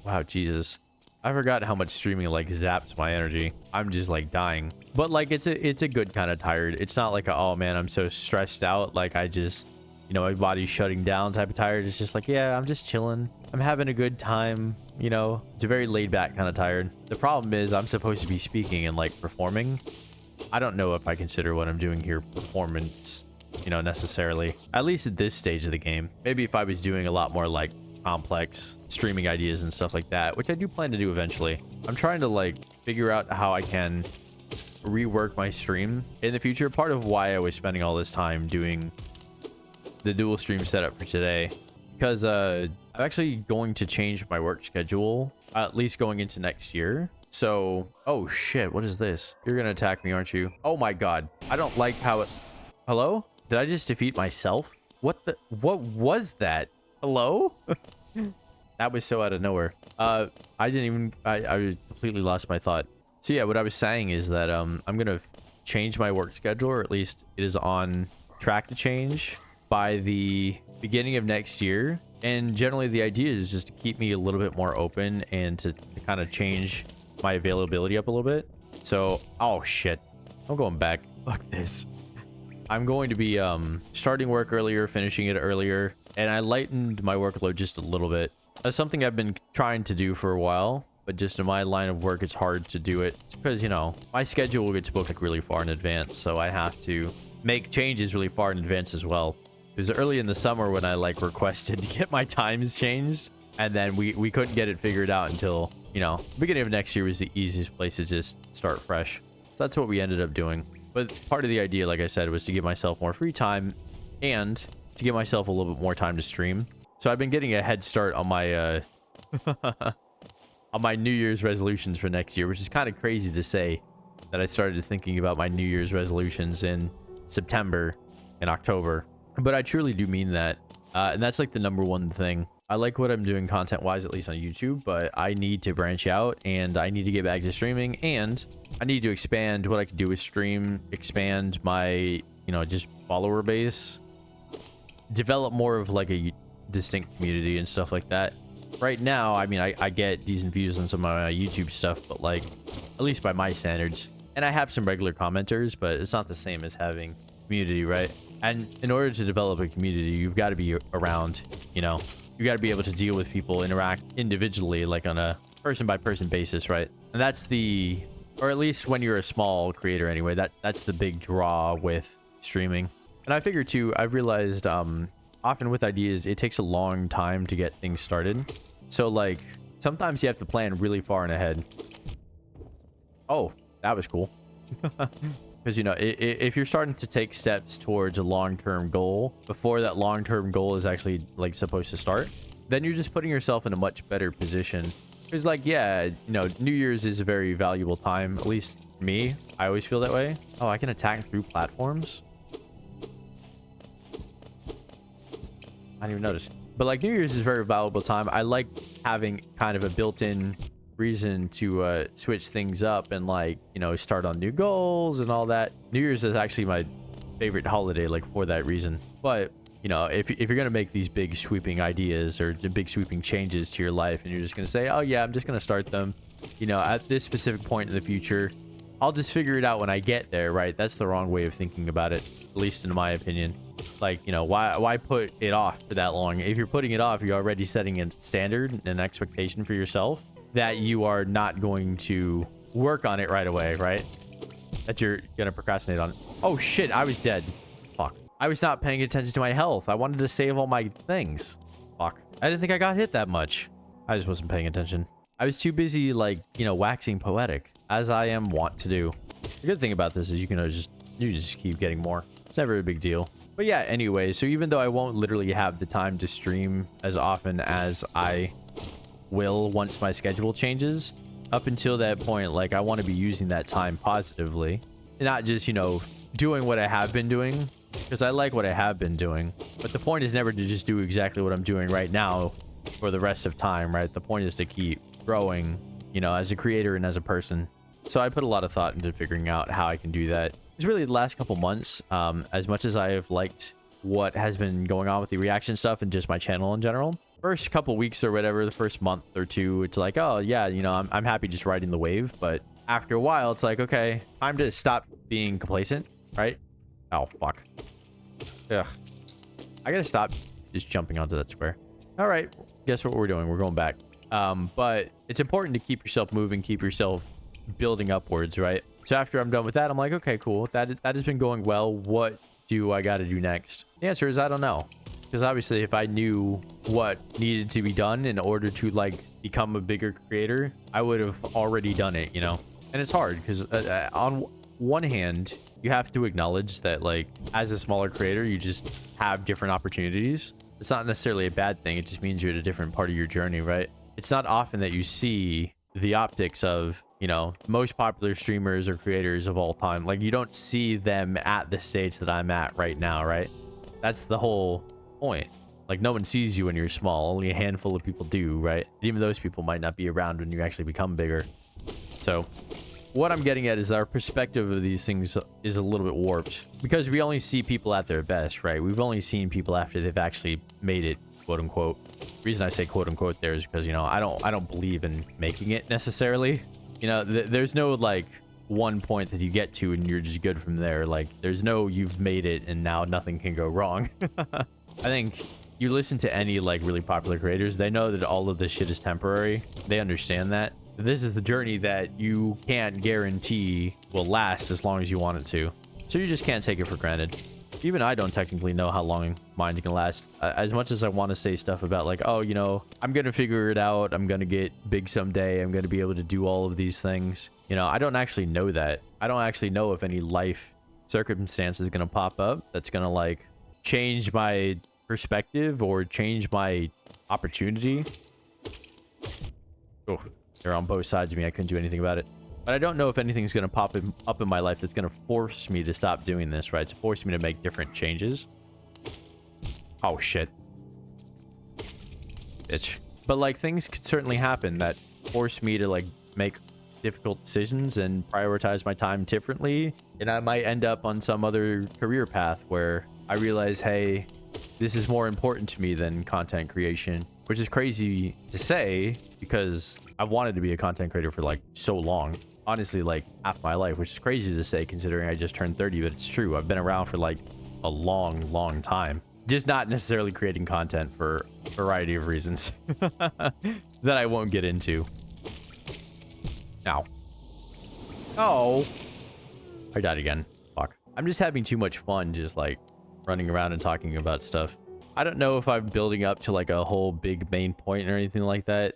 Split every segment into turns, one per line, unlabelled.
Wow, Jesus. I forgot how much streaming like zaps my energy. I'm just like dying. But like it's a good kind of tired. It's not like a, oh man, I'm so stressed out. Like I just, you know, my body's shutting down type of tired. It's just like, yeah, I'm just chilling. I'm having a good time. You know, it's a very laid back kind of tired. The problem is I'm supposed to be speaking and like performing. I don't know if I consider what I'm doing here performance, you know, necessarily. At least at this stage of the game. Maybe if I was doing a lot more like complex streaming ideas and stuff like that, which I do plan to do eventually. I'm trying to like figure out how I can rework my stream in the future. Part of why I was spending all this time doing the dual stream setup for today, because I'm actually going to change my work schedule, at least going into next year. So, oh shit, what is this? You're gonna attack me, aren't you? Oh my god, I don't like how it... Hello? Did I just defeat myself? What was that? Hello? That was so out of nowhere. I completely lost my thought. So yeah, what I was saying is that I'm gonna change my work schedule, or at least it is on track to change by the beginning of next year. And generally the idea is just to keep me a little bit more open and to kind of change my availability up a little bit. So, oh shit, I'm going back. Fuck this. I'm going to be starting work earlier, finishing it earlier, and I lightened my workload just a little bit. That's something I've been trying to do for a while, but just in my line of work, it's hard to do it because, you know, my schedule gets booked like really far in advance, so I have to make changes really far in advance as well. It was early in the summer when I like requested to get my times changed, and then we couldn't get it figured out until, you know, beginning of next year was the easiest place to just start fresh. So that's what we ended up doing. But part of the idea, like I said, was to give myself more free time and to give myself a little bit more time to stream. So I've been getting a head start on my on my New Year's resolutions for next year, which is kind of crazy to say that I started thinking about my New Year's resolutions in September and October. But I truly do mean that. And that's like the number one thing. I like what I'm doing content-wise, at least on YouTube, but I need to branch out and I need to get back to streaming, and I need to expand what I can do with stream, expand my, you know, just follower base, develop more of like a distinct community and stuff like that. Right now, I mean, I get decent views on some of my YouTube stuff, but like, at least by my standards, and I have some regular commenters, but it's not the same as having community, right? And in order to develop a community, you've got to be around, you know, you got to be able to deal with people, interact individually, like on a person by person basis, right? And that's the, or at least when you're a small creator anyway, that's the big draw with streaming. And I figure too, I've realized often with ideas, it takes a long time to get things started. So like sometimes you have to plan really far in ahead. Oh, that was cool. Because, you know, if you're starting to take steps towards a long-term goal before that long-term goal is actually like supposed to start, then you're just putting yourself in a much better position. Because like, yeah, you know, New Year's is a very valuable time, at least for me. I always feel that way. Oh, I can attack through platforms. I didn't even notice. But like, New Year's is a very valuable time. I like having kind of a built-in reason to switch things up and, like, you know, start on new goals and all that. New Year's is actually my favorite holiday, like, for that reason. But, you know, if you're gonna make these big sweeping ideas or big sweeping changes to your life, and you're just gonna say, oh yeah, I'm just gonna start them, you know, at this specific point in the future, I'll just figure it out when I get there, right? That's the wrong way of thinking about it, at least in my opinion. Like, you know, why put it off for that long? If you're putting it off, you're already setting a standard, an expectation for yourself that you are not going to work on it right away, right? That you're gonna procrastinate on it. Oh shit, I was dead. Fuck. I was not paying attention to my health. I wanted to save all my things. Fuck. I didn't think I got hit that much. I just wasn't paying attention. I was too busy, like, you know, waxing poetic, as I am wont to do. The good thing about this is you can just keep getting more. It's never a big deal. But yeah, anyway, so even though I won't literally have the time to stream as often as I will once my schedule changes, up until that point, like, I want to be using that time positively, not just, you know, doing what I have been doing, because I like what I have been doing, but the point is never to just do exactly what I'm doing right now for the rest of time, right? The point is to keep growing, you know, as a creator and as a person. So I put a lot of thought into figuring out how I can do that. It's really the last couple months, as much as I have liked what has been going on with the reaction stuff and just my channel in general, first couple weeks or whatever, the first month or two, it's like, oh yeah, you know, I'm happy just riding the wave. But after a while, it's like, okay, time to stop being complacent, right? Oh, fuck. Ugh. I gotta stop just jumping onto that square. All right, guess what we're doing? We're going back. But it's important to keep yourself moving, keep yourself building upwards, right? So after I'm done with that, I'm like, okay, cool. That has been going well. What do I got to do next? The answer is I don't know. Because obviously if I knew what needed to be done in order to like become a bigger creator, I would have already done it, you know? And it's hard because on one hand, you have to acknowledge that like as a smaller creator, you just have different opportunities. It's not necessarily a bad thing. It just means you're at a different part of your journey, right? It's not often that you see the optics of, you know, most popular streamers or creators of all time. Like you don't see them at the stage that I'm at right now, right? That's the whole point. Like no one sees you when you're small. Only a handful of people do, right? And even those people might not be around when you actually become bigger. So what I'm getting at is our perspective of these things is a little bit warped because we only see people at their best, right? We've only seen people after they've actually made it, quote unquote. The reason I say quote unquote there is because, you know, I don't believe in making it necessarily. You know, there's no like one point that you get to and you're just good from there. Like there's no you've made it and now nothing can go wrong. I think you listen to any like really popular creators, they know that all of this shit is temporary. They understand that. This is the journey that you can't guarantee will last as long as you want it to. So you just can't take it for granted. Even I don't technically know how long mine can last. As much as I want to say stuff about like, oh, you know, I'm going to figure it out. I'm going to get big someday. I'm going to be able to do all of these things. You know, I don't actually know that. I don't actually know if any life circumstance is going to pop up that's going to like change my perspective or change my opportunity. Oh. They're on both sides of me. I couldn't do anything about it. But I don't know if anything's going to pop up in my life that's going to force me to stop doing this, right? To force me to make different changes. Oh, shit. Bitch. But, like, things could certainly happen that force me to, like, make difficult decisions and prioritize my time differently. And I might end up on some other career path where I realize, hey, this is more important to me than content creation. Which is crazy to say because I've wanted to be a content creator for like so long. Honestly, like half my life, which is crazy to say considering I just turned 30, but it's true. I've been around for like a long, long time. Just not necessarily creating content for a variety of reasons that I won't get into. Now. Oh. I died again. Fuck. I'm just having too much fun just like running around and talking about stuff. I don't know if I'm building up to like a whole big main point or anything like that.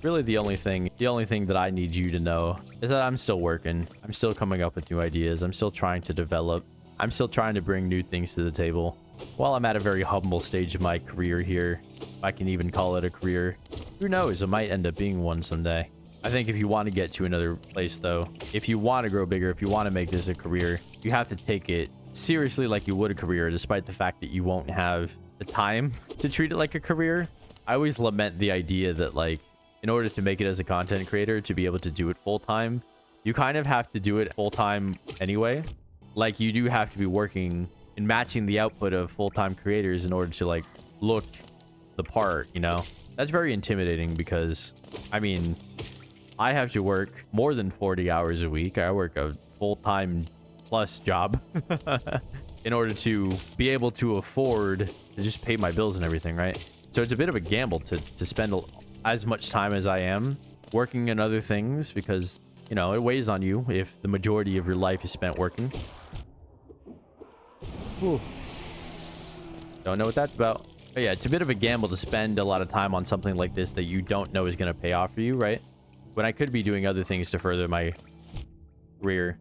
Really the only thing that I need you to know is that I'm still working. I'm still coming up with new ideas. I'm still trying to develop. I'm still trying to bring new things to the table. While I'm at a very humble stage of my career here, if I can even call it a career, who knows, it might end up being one someday. I think if you want to get to another place though, if you want to grow bigger, if you want to make this a career, you have to take it seriously like you would a career, despite the fact that you won't have the time to treat it like a career. I always lament the idea that like in order to make it as a content creator, to be able to do it full time, you kind of have to do it full time anyway. Like you do have to be working and matching the output of full-time creators in order to like look the part, you know. That's very intimidating because I mean I have to work more than 40 hours a week. I work a full-time plus job in order to be able to afford to just pay my bills and everything, right? So it's a bit of a gamble to spend as much time as I am working in other things because, you know, it weighs on you if the majority of your life is spent working. Ooh. Don't know what that's about. But yeah, it's a bit of a gamble to spend a lot of time on something like this that you don't know is going to pay off for you, right? When I could be doing other things to further my career.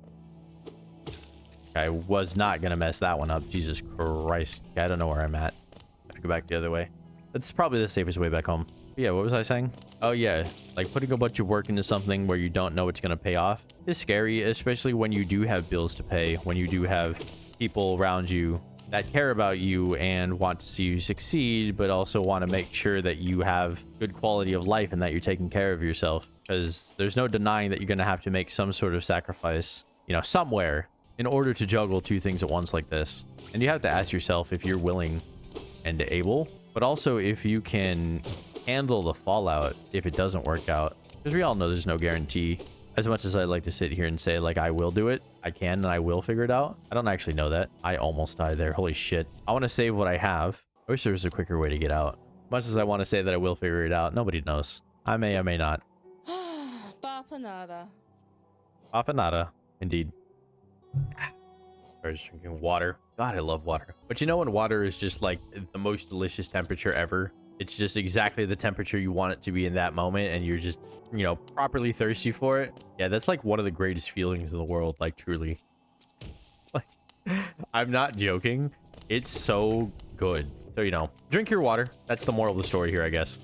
I was not going to mess that one up. Jesus Christ. I don't know where I'm at. I have to go back the other way. That's probably the safest way back home. But yeah, what was I saying? Oh yeah, like putting a bunch of work into something where you don't know it's going to pay off is scary, especially when you do have bills to pay, when you do have people around you that care about you and want to see you succeed, but also want to make sure that you have good quality of life and that you're taking care of yourself. Because there's no denying that you're going to have to make some sort of sacrifice, you know, somewhere in order to juggle two things at once like this. And you have to ask yourself if you're willing and able, but also if you can handle the fallout if it doesn't work out, because we all know there's no guarantee. As much as I'd like to sit here and say like I will do it, I can and I will figure it out. I don't actually know that. I almost died there. Holy shit. I want to save what I have. I wish there was a quicker way to get out. Much as I want to say that I will figure it out, nobody knows. I may not.
Papanada.
Papanada, indeed. I was drinking water. God, I love water. But you know when water is just like the most delicious temperature ever? It's just exactly the temperature you want it to be in that moment, and you're just, you know, properly thirsty for it. Yeah, that's like one of the greatest feelings in the world, like truly. Like, I'm not joking. It's so good. So, you know, drink your water. That's the moral of the story here, I guess.